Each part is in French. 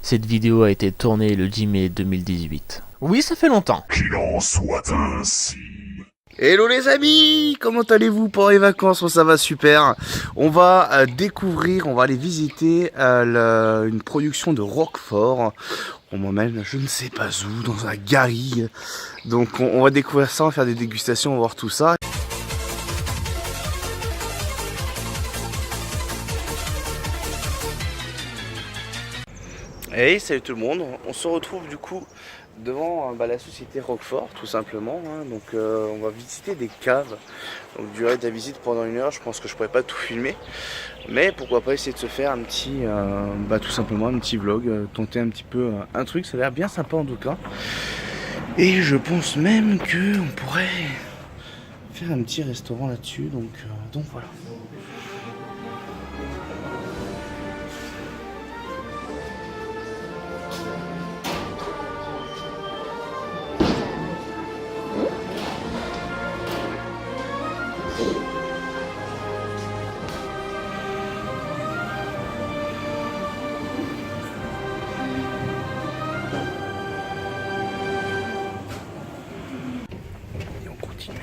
Cette vidéo a été tournée le 10 mai 2018. Oui, ça fait longtemps. Qu'il en soit ainsi. Hello les amis, comment allez-vous pour les vacances? Ça va super. On va découvrir, on va aller visiter une production de Roquefort. On m'emmène je ne sais pas où, dans un garrigue. Donc on va découvrir ça, on va faire des dégustations, on va voir tout ça. Hey, salut tout le monde, on se retrouve du coup devant la société Roquefort tout simplement, hein. Donc on va visiter des caves. Donc durée de la visite pendant 1 heure, je pense que je pourrais pas tout filmer, mais pourquoi pas essayer de se faire un petit tout simplement un petit vlog, tenter un petit peu un truc. Ça a l'air bien sympa en tout cas, et je pense même que on pourrait faire un petit restaurant là-dessus, donc voilà.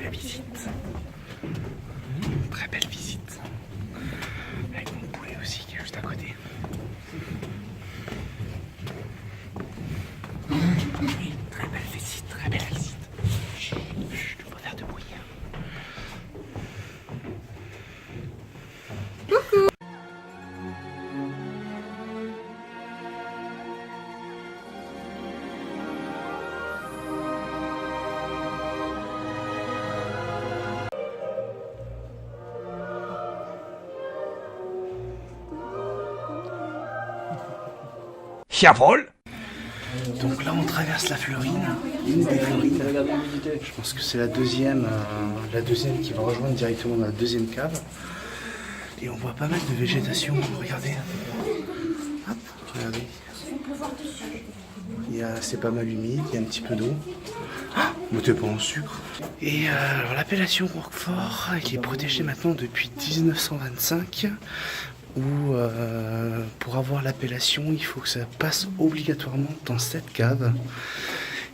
La visite, très belle visite, avec mon poulet aussi qui est juste à côté. Très belle visite, très belle visite. Chut, je peux pas faire de bruit. Chiapol. Donc là on traverse la Fleurine, une des Fleurines. Je pense que c'est la deuxième qui va rejoindre directement dans la deuxième cave. Et on voit pas mal de végétation, regardez. Hop, regardez. C'est pas mal humide, il y a un petit peu d'eau. Mais t'es pas en sucre. Et alors l'appellation Roquefort qui est protégée maintenant depuis 1925. Où pour avoir l'appellation, il faut que ça passe obligatoirement dans cette cave.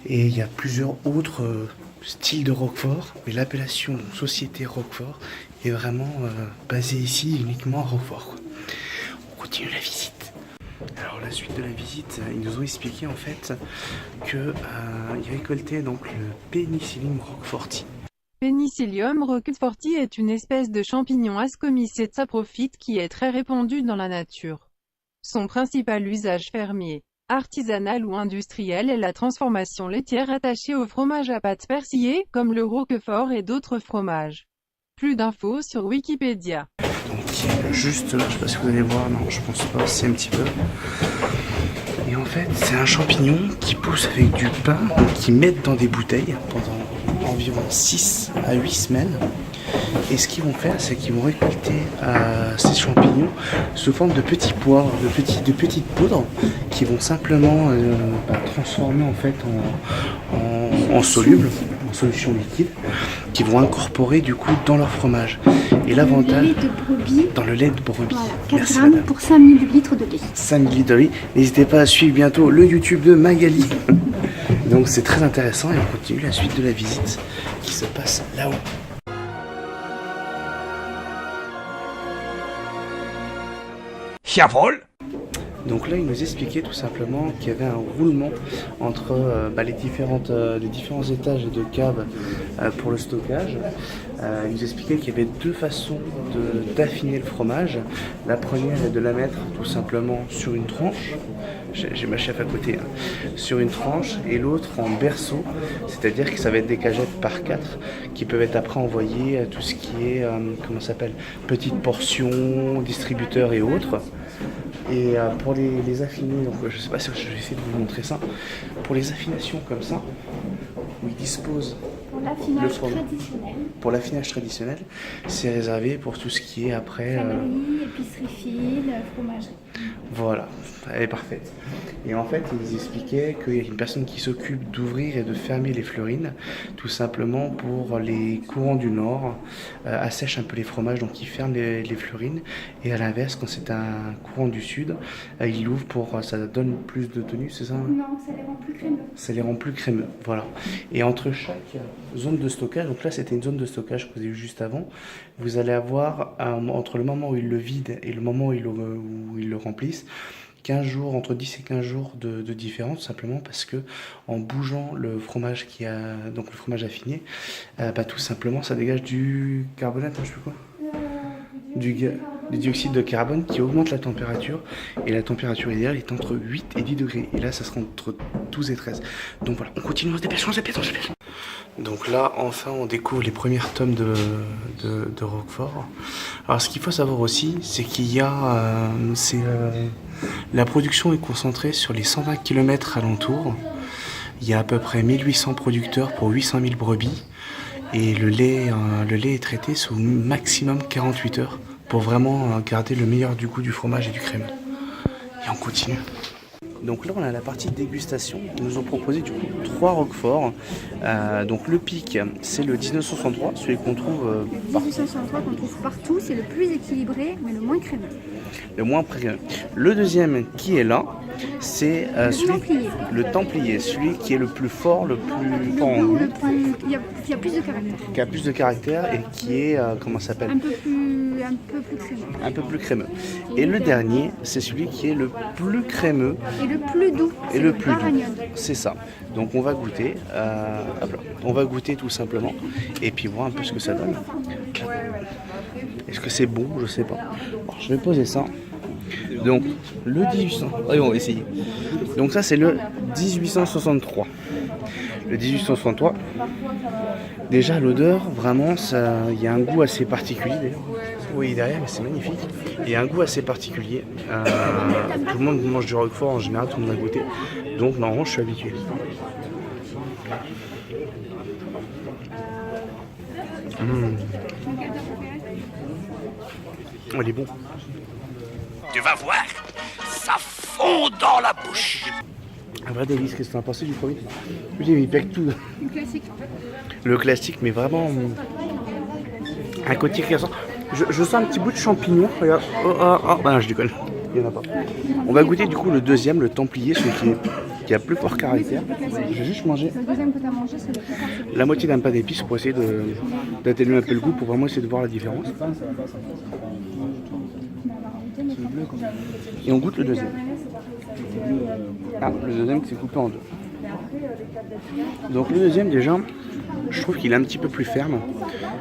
Et il y a plusieurs autres styles de Roquefort, mais l'appellation Société Roquefort est vraiment basée ici uniquement à Roquefort, quoi. On continue la visite. Alors la suite de la visite, ils nous ont expliqué en fait que ils récoltaient donc le Penicillium roqueforti. Penicillium roqueforti est une espèce de champignon Ascomycete saprophyte qui est très répandue dans la nature. Son principal usage fermier, artisanal ou industriel est la transformation laitière attachée au fromage à pâte persillée, comme le Roquefort et d'autres fromages. Plus d'infos sur Wikipédia. Donc juste là, je sais pas si vous allez voir, non je pense pas, c'est un petit peu. Et en fait c'est un champignon qui pousse avec du pain, qu'ils mettent dans des bouteilles pendant environ 6 à 8 semaines. Et ce qu'ils vont faire, c'est qu'ils vont récolter ces champignons sous forme de petits pois, de petites poudres, qui vont simplement transformer en fait en soluble, en solution liquide, qui vont incorporer du coup dans leur fromage. Et l'avantage, dans le lait de brebis, voilà, 4 merci grammes madame. pour 5000 litres de lait. 5000 litres de lait. N'hésitez pas à suivre bientôt le YouTube de Magali. Donc c'est très intéressant et on continue la suite de la visite qui se passe là-haut. Chiapol. Donc là, il nous expliquait tout simplement qu'il y avait un roulement entre les différents étages de cave pour le stockage. Il nous expliquait qu'il y avait deux façons d'affiner le fromage. La première est de la mettre tout simplement sur une tranche. J'ai ma chef à côté, hein. Sur une tranche, et l'autre en berceau, c'est-à-dire que ça va être des cagettes par 4 qui peuvent être après envoyées à tout ce qui est, comment ça s'appelle, petites portions, distributeurs et autres. Et pour les affiner, donc je sais pas si je vais essayer de vous montrer ça, pour les affinations comme ça, où ils disposent Pour l'affinage traditionnel. Pour l'affinage traditionnel, c'est réservé pour tout ce qui est après... Fabrique, épicerie fine, fromagerie. Voilà. elle est parfaite. Et en fait, ils expliquaient qu'il y a une personne qui s'occupe d'ouvrir et de fermer les fleurines, tout simplement pour les courants du nord, assèche un peu les fromages, donc il ferme les fleurines. Et à l'inverse, quand c'est un courant du sud, il ouvre pour, ça donne plus de tenue, c'est ça? Non, ça les rend plus crémeux. Ça les rend plus crémeux, voilà. Et entre chaque zone de stockage, donc là c'était une zone de stockage que vous avez vu juste avant, vous allez avoir, entre le moment où ils le vident et le moment où ils le remplissent, 15 jours, entre 10 et 15 jours de différence, simplement parce que en bougeant le fromage donc le fromage affiné, tout simplement ça dégage du carbonate, je sais plus quoi, du dioxyde de carbone qui augmente la température, et la température idéale est entre 8 et 10 degrés, et là ça sera entre 12 et 13. Donc voilà, on continue, on se dépêche. Donc là, enfin, on découvre les premières tomes de Roquefort. Alors, ce qu'il faut savoir aussi, c'est qu'il y a... la production est concentrée sur les 120 km alentours. Il y a à peu près 1800 producteurs pour 800 000 brebis. Et le lait est traité sous maximum 48 heures pour vraiment garder le meilleur du goût du fromage et du crème. Et on continue. Donc là on a la partie dégustation. Ils nous ont proposé du coup 3 Roquefort. Donc le pic c'est le 1963, celui qu'on trouve partout. 1863 qu'on trouve partout, c'est le plus équilibré mais le moins crémeux. Le moins crémeux. Le deuxième qui est là, c'est le Templier, celui qui est le plus fort, le plus fort en goût. Il y a plus de caractère. Qui a plus de caractère et qui est, comment ça s'appelle ? Un peu plus crémeux. Un peu plus crémeux. Et le dernier, c'est celui qui est le plus crémeux. Et le plus doux. Et le plus doux. C'est ça. Donc on va goûter. Hop là. On va goûter tout simplement. Et puis voir un peu ce que ça donne. Est-ce que c'est bon? Je sais pas. Bon, je vais poser ça. Donc le 1800. Allez, on va essayer. Donc ça c'est le 1863. Le 1863. Déjà l'odeur, vraiment, il y a un goût assez particulier d'ailleurs. Oui, derrière, mais c'est magnifique. Il y a un goût assez particulier. Tout le monde mange du Roquefort en général, tout le monde a goûté. Donc normalement, je suis habitué. Oh, il est bon. Tu vas voir, ça fond dans la bouche. Un vrai délice, qu'est-ce que tu en as pensé du premier? Il pèque tout. Le classique. Le classique, mais vraiment un côté qui ressort. Je sens un petit bout de champignon. Regarde. Non, je déconne. Il n'y en a pas. On va goûter du coup le deuxième, le Templier, celui qui a plus fort caractère. Je vais juste manger Le deuxième que tu as mangé, c'est le plus fort. la moitié d'un pas d'épices pour essayer d'atténuer un peu le goût, pour vraiment essayer de voir la différence. Et on goûte le deuxième. Le deuxième qui s'est coupé en deux. Donc le deuxième déjà, je trouve qu'il est un petit peu plus ferme,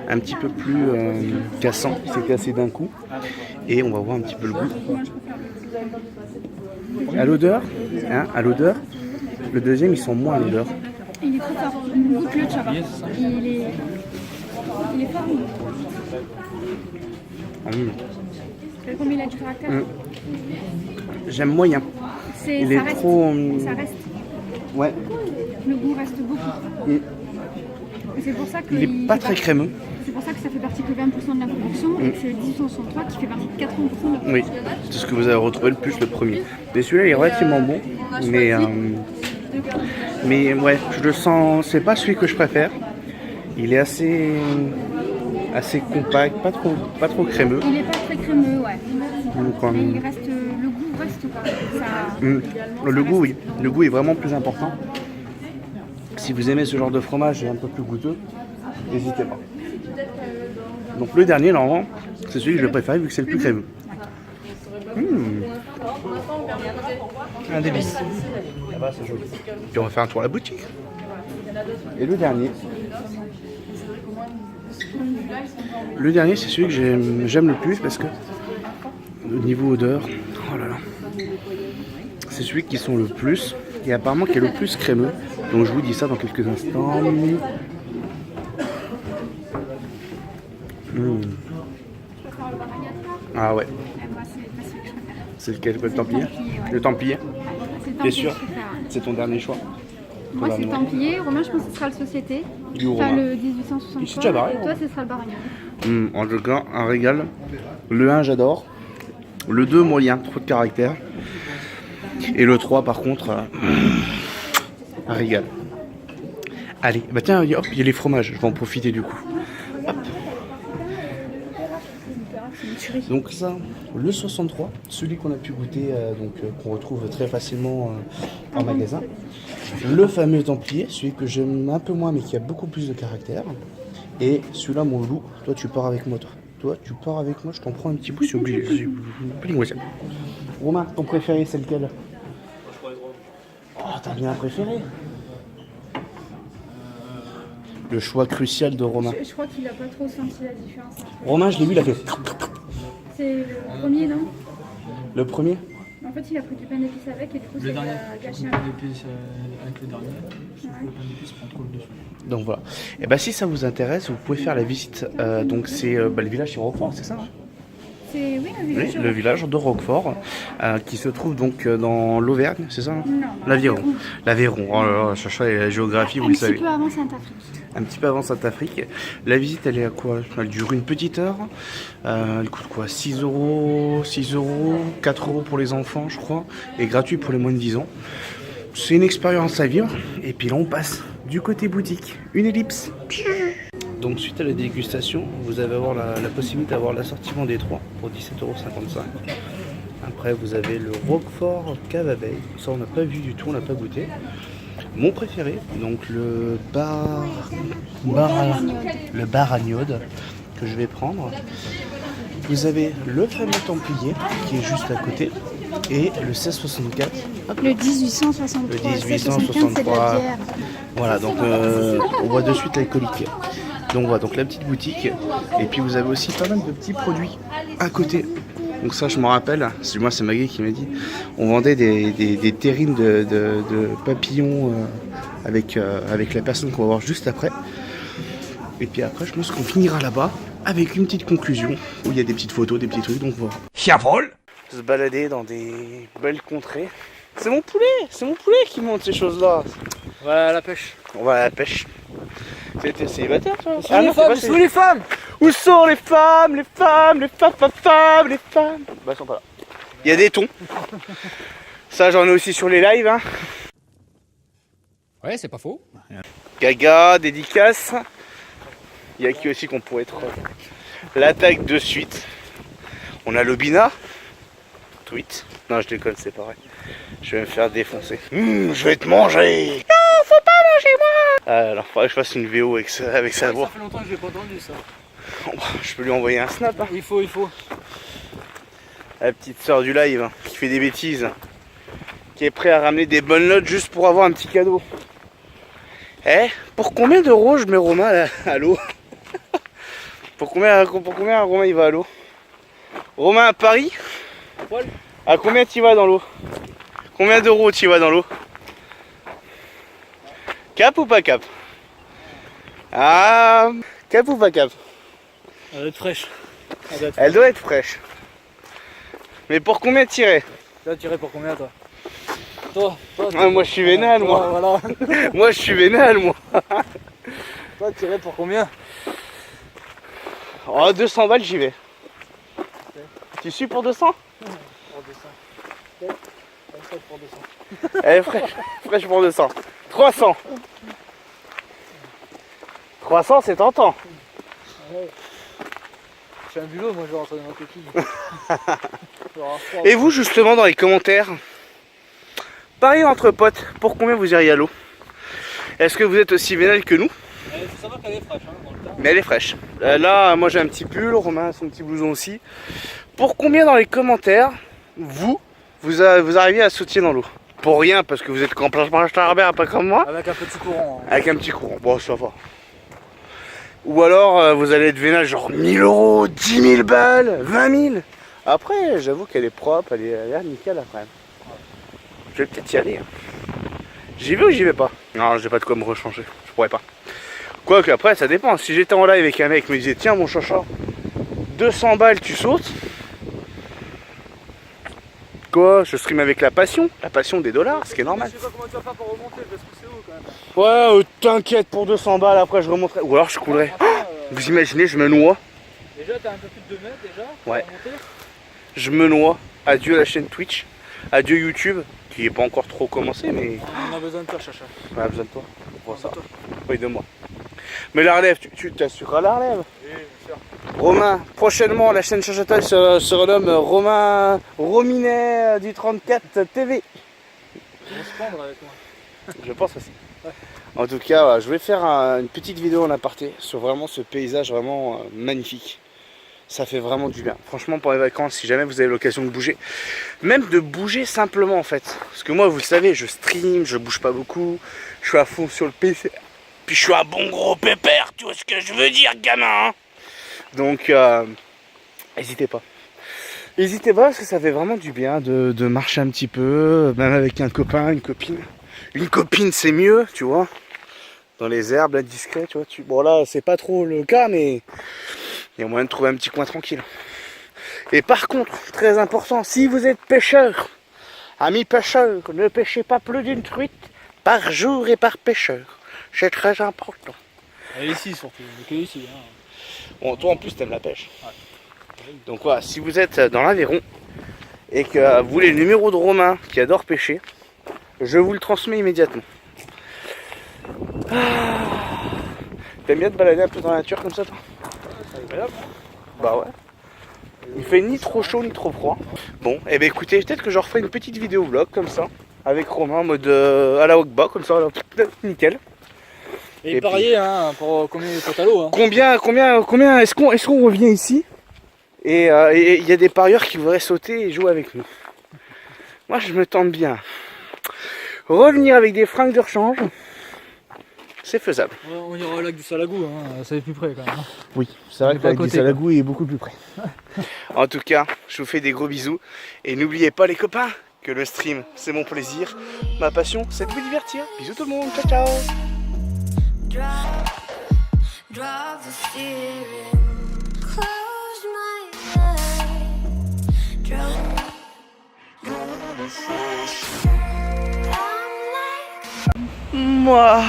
un petit peu plus cassant, il s'est cassé d'un coup. Et on va voir un petit peu le goût. À l'odeur, le deuxième ils sont moins à l'odeur. Il est très fort. Goûte-le, tu vas voir. Il est fort. Comme il a du caractère. J'aime moyen. Ça reste. Ouais. Le goût reste beaucoup. Et c'est pour ça que il est pas très crémeux. C'est pour ça que ça fait partie que 20% de la production et que c'est le 1863 qui fait partie de 80% de la production. Oui, c'est ce que vous avez retrouvé le plus, le premier. Mais celui-là il est relativement bon. Mais ouais, je le sens, c'est pas celui que je préfère. Il est assez compact, pas trop crémeux. Il est pas très crémeux, ouais. Donc, mais le goût reste quoi. Le goût, oui. Le goût est vraiment plus important. Si vous aimez ce genre de fromage et un peu plus goûteux, n'hésitez pas. Donc le dernier, normalement, c'est celui que je préfère vu que c'est le plus crémeux. Un délice. Là-bas, c'est joli. Puis on va faire un tour à la boutique. Et le dernier, c'est celui que j'aime le plus parce que au niveau odeur, oh là là, c'est celui qui sont le plus et apparemment qui est le plus crémeux. Donc je vous dis ça dans quelques instants. Ah ouais. C'est lequel, le Templier? Le Templier. T'es sûr? C'est ton dernier choix? Moi c'est le Templier, Romain je pense que ce sera le Société. Enfin le 1863. Et toi ce sera le Baragnol. En tout cas, un régal. Le 1 j'adore. Le 2 moyen, trop de caractère. Et le 3 par contre, un régal. Allez, bah tiens, hop, il y a les fromages, je vais en profiter du coup. Hop. Donc ça, le 63, celui qu'on a pu goûter, qu'on retrouve très facilement en magasin. Le fameux Templier, celui que j'aime un peu moins mais qui a beaucoup plus de caractère. Et celui-là, mon loup, toi tu pars avec moi, toi tu pars avec moi, je t'en prends un petit bout, c'est obligé. Romain, ton préféré c'est lequel? Oh, t'as bien un préféré? Le choix crucial de Romain. Je crois qu'il a pas trop senti la différence. Romain, je l'ai vu, il a fait. C'est le premier, non? Le premier? En fait, il a pris du pain d'épices avec et du coup, ça a gâché un peu. Avec le dernier, le pain d'épices prend trop le dessus. Donc voilà. Et bah si ça vous intéresse, vous pouvez faire la visite. Donc c'est le village sur Roquefort, c'est ça hein? C'est oui, Le village de Roquefort, qui se trouve donc dans l'Auvergne, c'est ça hein? Non. L'Aveyron. L'Aveyron. Oh là là, cherchez la géographie, vous le savez. Un petit peu avant Sainte-Afrique. Un petit peu avant Sainte-Afrique. La visite, elle est à quoi? Elle dure une petite heure. Elle coûte quoi? 6 euros, 4 euros pour les enfants, je crois, et gratuit pour les moins de 10 ans. C'est une expérience à vivre. Et puis là, on passe du côté boutique. Une ellipse. Donc, suite à la dégustation, vous allez avoir la possibilité d'avoir l'assortiment des trois pour 17,55 €. Après, vous avez le Roquefort Cave Abeille. Ça, on n'a pas vu du tout, on n'a pas goûté. Mon préféré, donc le bar Agnode que je vais prendre. Vous avez le fameux Templier qui est juste à côté et le 1664. Le 1863. Le 1863. Voilà, donc on voit de suite l'alcoolique. Donc voilà, donc la petite boutique. Et puis vous avez aussi pas mal de petits produits à côté. Donc ça, je m'en rappelle, moi c'est Maggie qui m'a dit, on vendait des terrines de papillons avec la personne qu'on va voir juste après. Et puis après, je pense qu'on finira là-bas avec une petite conclusion où il y a des petites photos, des petits trucs, donc voilà. Chiavol. Se balader dans des belles contrées. C'est mon poulet qui monte ces choses-là. On va à la pêche. On va à la pêche. T'es célibataire toi? Où les femmes? Où sont les femmes? Les femmes? Bah elles sont pas là. Il y a des thons. Ça j'en ai aussi sur les lives hein. Ouais, c'est pas faux. Gaga, dédicace. Il y a qui aussi qu'on pourrait être l'attaque de suite. On a Lobina. Tweet. Non je déconne, c'est pareil. Je vais me faire défoncer. Je vais te manger. Non, faut pas manger moi. Alors faudrait que je fasse une VO avec sa voix. Ça fait longtemps que je l'ai pas entendu ça. Je peux lui envoyer un snap hein. Il faut. La petite sœur du live hein, qui fait des bêtises. Qui est prêt à ramener des bonnes notes juste pour avoir un petit cadeau. Eh, pour combien d'euros je mets Romain à l'eau? Pour combien Romain il va à l'eau? Romain à Paris? À combien tu vas dans l'eau? Combien d'euros tu vas dans l'eau? Cap ou pas cap? Ah, cap ou pas cap? Elle doit être fraîche. Elle doit être fraîche. Mais pour combien tirer? Tu vas tirer pour combien toi? Toi moi je suis vénal moi. Voilà. Moi je suis vénal moi. Toi tirer pour combien? Oh 200 balles j'y vais. Okay. Tu suis pour 200? Pour 200. Fraîche pour 200. Elle est fraîche pour 200. 300. 300 c'est tentant. Ouais. Je suis un bulot, moi je vais rentrer dans ma coquille. Et vous justement dans les commentaires, pareil entre potes, pour combien vous iriez à l'eau? Est-ce que vous êtes aussi vénal que nous? Il faut savoir qu'elle est fraîche hein, dans le temps. Mais elle est fraîche. Là moi j'ai un petit pull, Romain a son petit blouson aussi. Pour combien dans les commentaires vous arrivez à sauter dans l'eau? Pour rien parce que vous êtes en plein Starbert, pas comme moi. Avec un petit courant. Avec un petit courant, bon ça va. Ou alors vous allez être vénal genre 1000 €, 10 000 balles, 20 000. Après j'avoue qu'elle est propre, elle a l'air nickel après. Je vais peut-être y aller. Hein. J'y vais ou j'y vais pas? Non, j'ai pas de quoi me rechanger, je pourrais pas. Quoique après ça dépend, si j'étais en live avec un mec qui me disait tiens mon chacha, 200 balles tu sautes. Quoi? Je stream avec la passion des dollars, ce qui est normal. Je sais pas comment tu vas faire pour remonter parce que c'est haut quand même. Ouais, t'inquiète, pour 200 balles après je remonterai. Ou alors je coulerai. Vous imaginez, je me noie. Déjà t'as un peu plus de 2 mètres déjà. Ouais. Je me noie. Adieu la chaîne Twitch. Adieu YouTube. qui n'est pas encore trop commencé, mais On a besoin de toi, Chacha. on a besoin de toi. Pour ça. Toi. Oui, de moi. Mais la relève, tu t'assureras la relève. Oui, bien sûr. Romain, prochainement, la chaîne Chachata se renomme Romain Rominet du 34 TV. Ils vont se prendre avec moi. Je pense aussi. Ouais. En tout cas, voilà, je vais faire une petite vidéo en aparté sur vraiment ce paysage vraiment magnifique. Ça fait vraiment du bien. Franchement, pour les vacances, si jamais vous avez l'occasion de bouger, même de bouger simplement en fait. Parce que moi, vous le savez, je stream, je bouge pas beaucoup, je suis à fond sur le PC. Puis je suis un bon gros pépère, tu vois ce que je veux dire, gamin, hein? Donc, n'hésitez pas. N'hésitez pas parce que ça fait vraiment du bien de marcher un petit peu, même avec un copain, une copine. Une copine, c'est mieux, tu vois. Dans les herbes, là, discret, tu vois. Bon, là, c'est pas trop le cas, mais il y a moyen de trouver un petit coin tranquille. Et par contre, très important, si vous êtes pêcheur, amis pêcheurs, ne pêchez pas plus d'une truite par jour et par pêcheur. C'est très important. Et ici surtout, que ici. Hein. Bon, toi en plus, t'aimes la pêche. Ouais. Donc voilà, si vous êtes dans l'Aveyron et que vous voulez le numéro de Romain qui adore pêcher, je vous le transmets immédiatement. T'aimes bien te balader un peu dans la nature comme ça, toi? Bah ouais. Il fait ni trop chaud ni trop froid. Bon, et ben écoutez, peut-être que je referai une petite vidéo vlog comme ça, avec Romain en mode à la Wokba, comme ça, là, nickel. Et parier, hein, pour combien de l'eau, hein. Combien est-ce qu'on revient ici et il y a des parieurs qui voudraient sauter et jouer avec nous. Moi je me tente bien. Revenir avec des fringues de rechange, c'est faisable. On ira au lac du Salagou, hein, ça va être plus près quand même. Oui, c'est vrai que le lac du Salagou est beaucoup plus près. En tout cas, je vous fais des gros bisous. Et n'oubliez pas les copains, que le stream c'est mon plaisir. Ma passion c'est de vous divertir. Bisous tout le monde, ciao ciao. Drop the steering, close my eyes, Moi.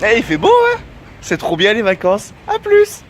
Eh, il fait beau, hein? C'est trop bien les vacances. À plus.